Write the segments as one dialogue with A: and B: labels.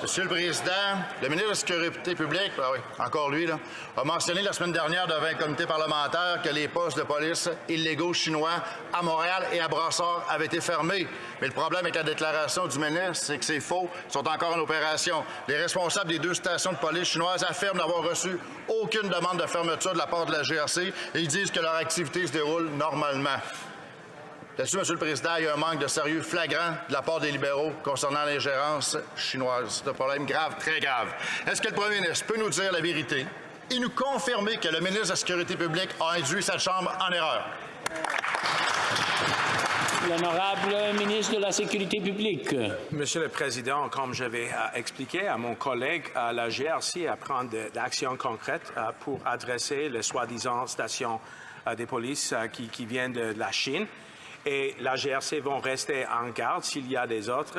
A: Monsieur le Président, le ministre de la Sécurité publique, encore lui, a mentionné la semaine dernière devant un comité parlementaire que les postes de police illégaux chinois à Montréal et à Brossard avaient été fermés. Mais le problème avec la déclaration du ministre, c'est que c'est faux. Ils sont encore en opération. Les responsables des 2 stations de police chinoises affirment n'avoir reçu aucune demande de fermeture de la part de la GRC et ils disent que leur activité se déroule normalement. Là-dessus, Monsieur le Président, il y a un manque de sérieux flagrant de la part des libéraux concernant l'ingérence chinoise. C'est un problème grave, très grave. Est-ce que le premier ministre peut nous dire la vérité et nous confirmer que le ministre de la Sécurité publique a induit cette Chambre en erreur?
B: L'honorable ministre de la Sécurité publique.
C: Monsieur le Président, comme j'avais expliqué à mon collègue, la GRC prend d'actions concrètes pour adresser les soi-disant stations des polices qui viennent de la Chine. Et la GRC vont rester en garde s'il y a des autres.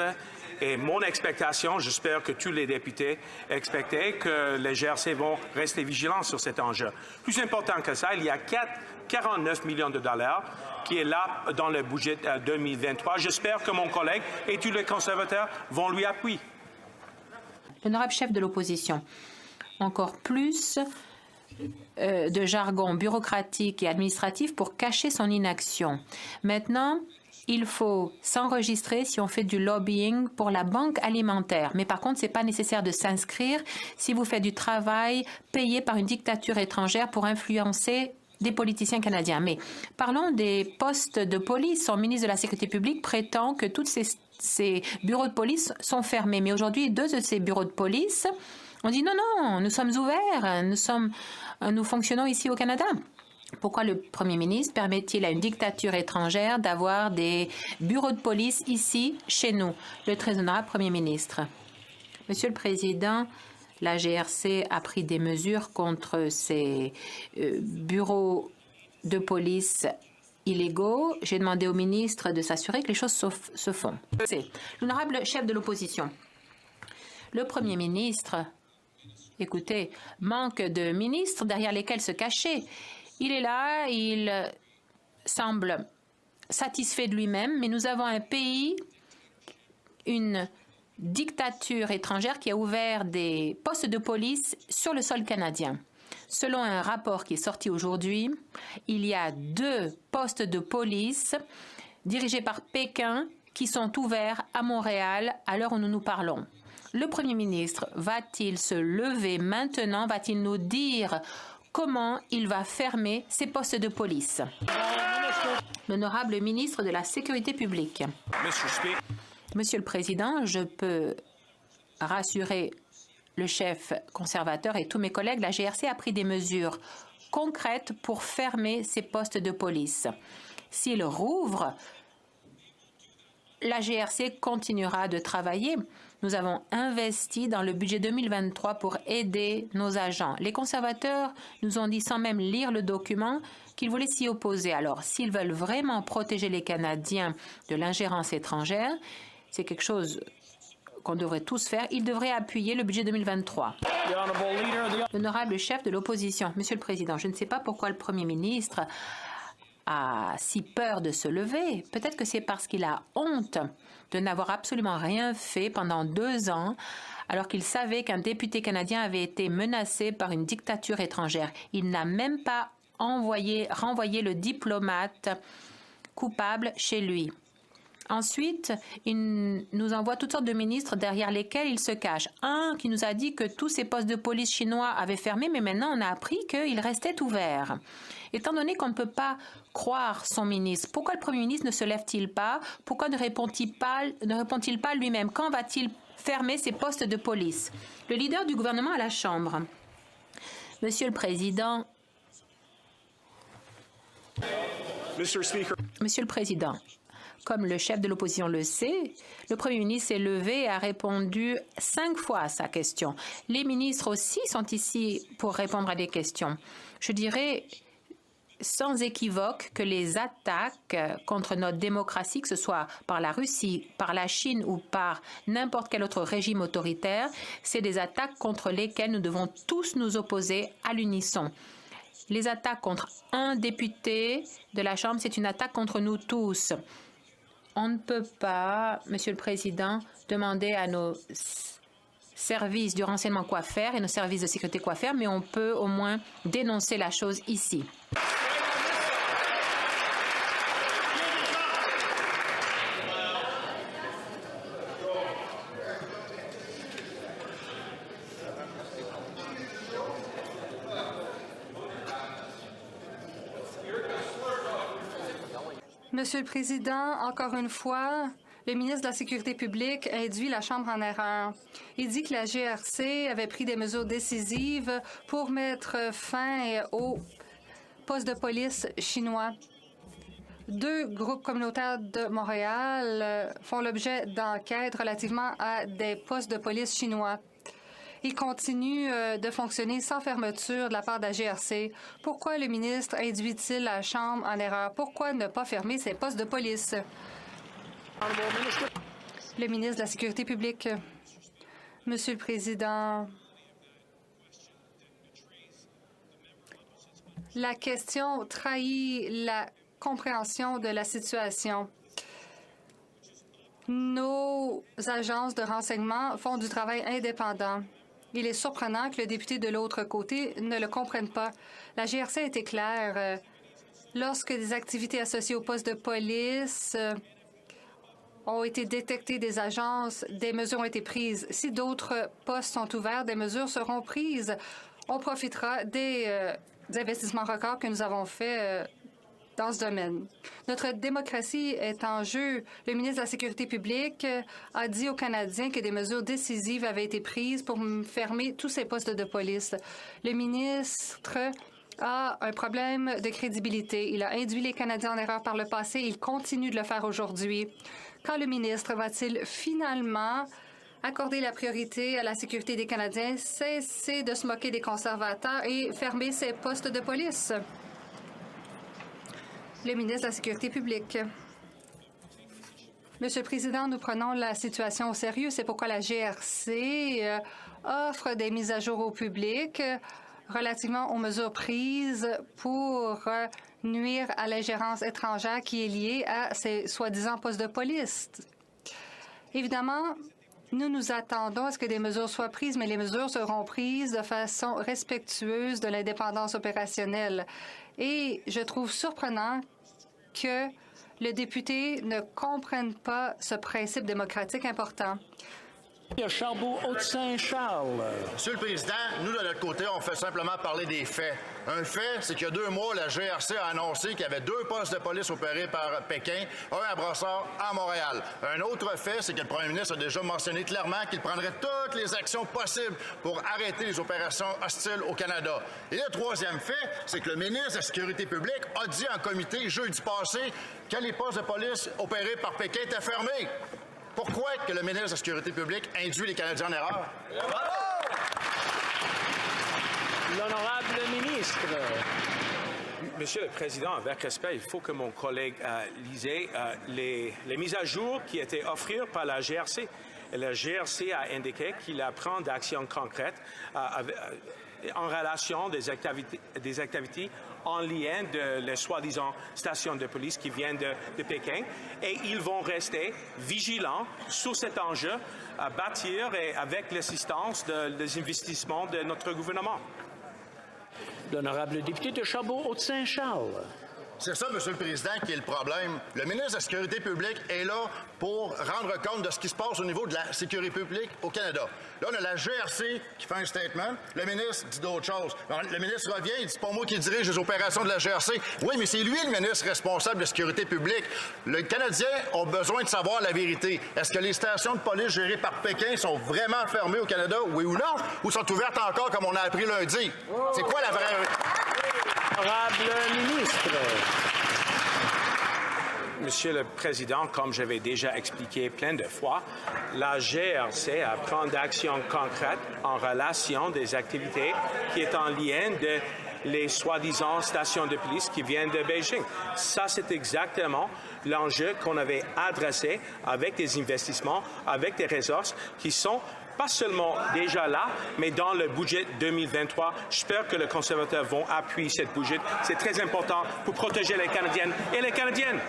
C: Et mon expectation, j'espère que tous les députés expectaient que les GRC vont rester vigilants sur cet enjeu. Plus important que ça, il y a 49 millions de dollars qui est là dans le budget 2023. J'espère que mon collègue et tous les conservateurs vont lui appuyer.
D: L'honorable chef de l'opposition, encore plus de jargon bureaucratique et administratif pour cacher son inaction. Maintenant, il faut s'enregistrer si on fait du lobbying pour la banque alimentaire. Mais par contre, ce n'est pas nécessaire de s'inscrire si vous faites du travail payé par une dictature étrangère pour influencer des politiciens canadiens. Mais parlons des postes de police. Son ministre de la Sécurité publique prétend que tous ces bureaux de police sont fermés. Mais aujourd'hui, 2 de ces bureaux de police ont dit non, nous sommes ouverts, nous fonctionnons ici au Canada. Pourquoi le Premier ministre permet-il à une dictature étrangère d'avoir des bureaux de police ici, chez nous? Le très honorable Premier ministre. Monsieur le Président, la GRC a pris des mesures contre ces bureaux de police illégaux. J'ai demandé au ministre de s'assurer que les choses se font. L'honorable chef de l'opposition. Le Premier ministre, écoutez, manque de ministres derrière lesquels se cacher. Il est là, il semble satisfait de lui-même, mais nous avons un pays, une dictature étrangère qui a ouvert des postes de police sur le sol canadien. Selon un rapport qui est sorti aujourd'hui, il y a 2 postes de police dirigés par Pékin qui sont ouverts à Montréal à l'heure où nous nous parlons. Le Premier ministre va-t-il se lever maintenant? Va-t-il nous dire comment il va fermer ces postes de police? L'honorable ministre de la Sécurité publique. Monsieur le Président, je peux rassurer le chef conservateur et tous mes collègues. La GRC a pris des mesures concrètes pour fermer ces postes de police. S'il rouvre, la GRC continuera de travailler. Nous avons investi dans le budget 2023 pour aider nos agents. Les conservateurs nous ont dit, sans même lire le document, qu'ils voulaient s'y opposer. Alors, s'ils veulent vraiment protéger les Canadiens de l'ingérence étrangère, c'est quelque chose qu'on devrait tous faire. Ils devraient appuyer le budget 2023. L'honorable chef de l'opposition. Monsieur le Président, je ne sais pas pourquoi le Premier ministre a si peur de se lever. Peut-être que c'est parce qu'il a honte de n'avoir absolument rien fait pendant 2 ans, alors qu'il savait qu'un député canadien avait été menacé par une dictature étrangère. Il n'a même pas renvoyé le diplomate coupable chez lui. Ensuite, il nous envoie toutes sortes de ministres derrière lesquels il se cache. Un qui nous a dit que tous ces postes de police chinois avaient fermé, mais maintenant on a appris qu'ils restaient ouverts. Étant donné qu'on ne peut pas croire son ministre, pourquoi le Premier ministre ne se lève-t-il pas? Pourquoi ne répond-il pas lui-même? Quand va-t-il fermer ces postes de police? Le leader du gouvernement à la Chambre. Monsieur le Président. Monsieur le Président. Comme le chef de l'opposition le sait, le Premier ministre s'est levé et a répondu 5 fois à sa question. Les ministres aussi sont ici pour répondre à des questions. Je dirais sans équivoque que les attaques contre notre démocratie, que ce soit par la Russie, par la Chine ou par n'importe quel autre régime autoritaire, c'est des attaques contre lesquelles nous devons tous nous opposer à l'unisson. Les attaques contre un député de la Chambre, c'est une attaque contre nous tous. On ne peut pas, Monsieur le Président, demander à nos services du renseignement quoi faire et nos services de sécurité quoi faire, mais on peut au moins dénoncer la chose ici.
E: Monsieur le Président, encore une fois, le ministre de la Sécurité publique a induit la Chambre en erreur. Il dit que la GRC avait pris des mesures décisives pour mettre fin au poste de police chinois. 2 groupes communautaires de Montréal font l'objet d'enquêtes relativement à des postes de police chinois. Ils continuent de fonctionner sans fermeture de la part de la GRC. Pourquoi le ministre induit-il la Chambre en erreur? Pourquoi ne pas fermer ces postes de police? Le ministre de la Sécurité publique. Monsieur le Président, la question trahit la compréhension de la situation. Nos agences de renseignement font du travail indépendant. Il est surprenant que le député de l'autre côté ne le comprenne pas. La GRC a été claire. Lorsque des activités associées au poste de police ont été détectées des agences, des mesures ont été prises. Si d'autres postes sont ouverts, des mesures seront prises. On profitera des investissements records que nous avons faits dans ce domaine. Notre démocratie est en jeu. Le ministre de la Sécurité publique a dit aux Canadiens que des mesures décisives avaient été prises pour fermer tous ces postes de police. Le ministre a un problème de crédibilité. Il a induit les Canadiens en erreur par le passé et il continue de le faire aujourd'hui. Quand le ministre va-t-il finalement accorder la priorité à la sécurité des Canadiens, cesser de se moquer des conservateurs et fermer ces postes de police? Le ministre de la Sécurité publique. Monsieur le Président, nous prenons la situation au sérieux. C'est pourquoi la GRC offre des mises à jour au public relativement aux mesures prises pour nuire à l'ingérence étrangère qui est liée à ces soi-disant postes de police. Évidemment, nous nous attendons à ce que des mesures soient prises, mais les mesures seront prises de façon respectueuse de l'indépendance opérationnelle. Et je trouve surprenant que le député ne comprenne pas ce principe démocratique important.
B: Charbot-Haute-Saint-Charles.
A: Monsieur le Président, nous, de notre côté, on fait simplement parler des faits. Un fait, c'est qu'il y a 2 mois, la GRC a annoncé qu'il y avait 2 postes de police opérés par Pékin, un à Brossard, à Montréal. Un autre fait, c'est que le premier ministre a déjà mentionné clairement qu'il prendrait toutes les actions possibles pour arrêter les opérations hostiles au Canada. Et le troisième fait, c'est que le ministre de la Sécurité publique a dit en comité jeudi passé que les postes de police opérés par Pékin étaient fermés. Pourquoi que le ministre de la Sécurité publique induit les Canadiens en erreur?
B: L'honorable ministre.
C: Monsieur le Président, avec respect, il faut que mon collègue lisait les mises à jour qui étaient offertes par la GRC. Et la GRC a indiqué qu'il prend d'actions concrètes en relation des activités en lien de les soi-disant stations de police qui viennent de Pékin. Et ils vont rester vigilants sur cet enjeu à bâtir et avec l'assistance des investissements de notre gouvernement.
B: L'honorable député de Charbot-Haute-Saint-Charles.
A: C'est ça, Monsieur le Président, qui est le problème. Le ministre de la Sécurité publique est là pour rendre compte de ce qui se passe au niveau de la sécurité publique au Canada. Là, on a la GRC qui fait un statement. Le ministre dit d'autres choses. Le ministre revient, il dit « C'est pas moi qui dirige les opérations de la GRC. » Oui, mais c'est lui le ministre responsable de la sécurité publique. Les Canadiens ont besoin de savoir la vérité. Est-ce que les stations de police gérées par Pékin sont vraiment fermées au Canada, oui ou non? Ou sont ouvertes encore, comme on a appris lundi? C'est quoi la vraie...
B: Honorable ministre.
C: Monsieur le Président, comme j'avais déjà expliqué plein de fois, la GRC prend d'actions concrètes en relation des activités qui est en lien de les soi-disant stations de police qui viennent de Beijing. Ça, c'est exactement l'enjeu qu'on avait adressé avec des investissements, avec des ressources qui sont pas seulement déjà là, mais dans le budget 2023. J'espère que les conservateurs vont appuyer ce budget. C'est très important pour protéger les Canadiennes et les Canadiennes.